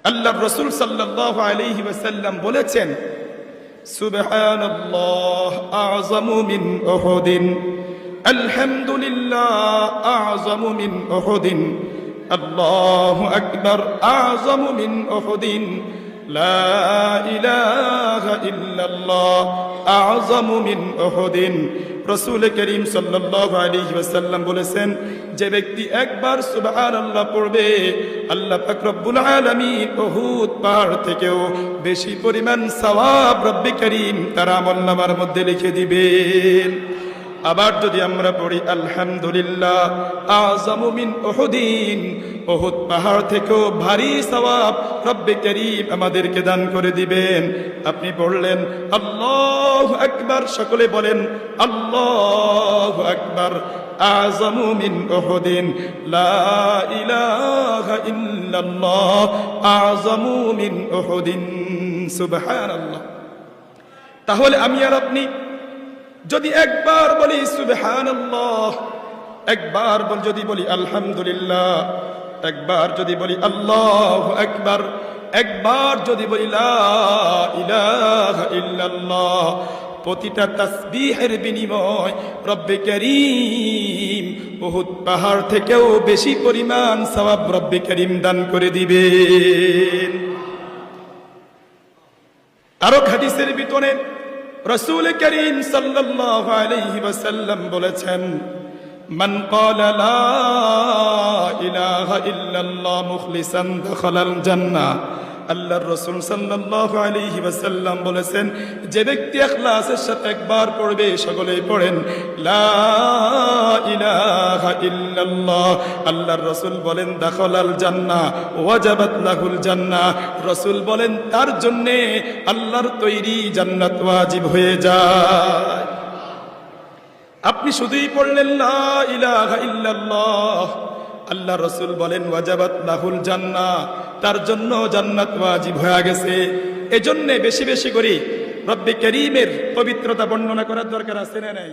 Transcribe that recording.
আল্লাহ রাসূল সাল্লাল্লাহু আলাইহি ওয়াসাল্লাম বলেছেন, সুবহানাল্লাহ আ'যামু মিন উহুদিন, আলহামদুলিল্লাহ আ'যামু মিন উহুদিন, আল্লাহু আকবার আ'যামু মিন উহুদিন, লা ইলাহা ইল্লাল্লাহ আ'যামু মিন উহুদিন। রাসূল করিম সাল্লাল্লাহু আলাইহি ওয়াসাল্লাম বলেছেন, যে ব্যক্তি একবার সুবহানাল্লাহ পড়বে, আল্লাহ পাক রব্বুল আলামিন উহুদ পাহাড় থেকেও বেশি পরিমাণ সওয়াব রব্বে করিম তার আমলনামার মধ্যে লিখে দিবেন। আবার যদি আমরা পড়ি আলহামদুলিল্লাহ আ'যামু মিন উহুদিন, উহুদ পাহাড় থেকেও ভারী সওয়াব রব্বে করিম আমাদেরকে দান করে দিবেন। আপনি পড়লেন আল্লাহু আকবার, সকলে বলেন আল্লাহু আকবার আ'যামু মিন উহুদিন, লা ইলাহা ইল্লাল্লাহ আ'যামু মিন উহুদিন। সুবহানাল্লাহ। তাহলে আমি আর আপনি যদি একবার বলি সুবহানাল্লাহ, একবার যদি বলি আলহামদুলিল্লাহ, একবার যদি বলি আল্লাহু আকবার, একবার যদি বলি লা ইলাহা ইল্লাল্লাহ, প্রতিটা তাসবিহের বিনিময় রব্বে করিম উহুদ পাহাড় থেকেও বেশি পরিমাণ সওয়াব রব্বে করিম দান করে দিবেন। আরো হাদিসের ভিতরে রাসূল করিম সাল্লাল্লাহু আলাইহি ওয়াসাল্লাম বলেছেন, মান ক্বালা লা ইলাহা ইল্লাল্লাহ মুখলিসান দাখালাল জান্নাহ। আল্লাহর রাসূল সাল্লাল্লাহু আলাইহি ওয়াসাল্লাম বলেছেন, যে ব্যক্তি ইখলাসের সাথে একবার পড়বে, সকলেই পড়েন লা ইলাহা ইল্লাল্লাহ, আল্লাহর রাসূল বলেন দাখালাল জান্নাহ ওয়াজাবাত লাহুল জান্নাহ। রাসূল বলেন তার জন্য আল্লাহর তৈরি জান্নাত ওয়াজিব হয়ে যায়। আপনি শুধুই পড়লেন লা ইলাহা ইল্লাল্লাহ, আল্লাহ রাসূল বলেন ওয়াজাবাত লাহুল জান্নাহ, তার জন্য জান্নাত ওয়াজিব হয়ে গেছে। এজন্য বেশি বেশি করে রব্বে করিমের পবিত্রতা বর্ণনা করার দরকার আছে না নাই?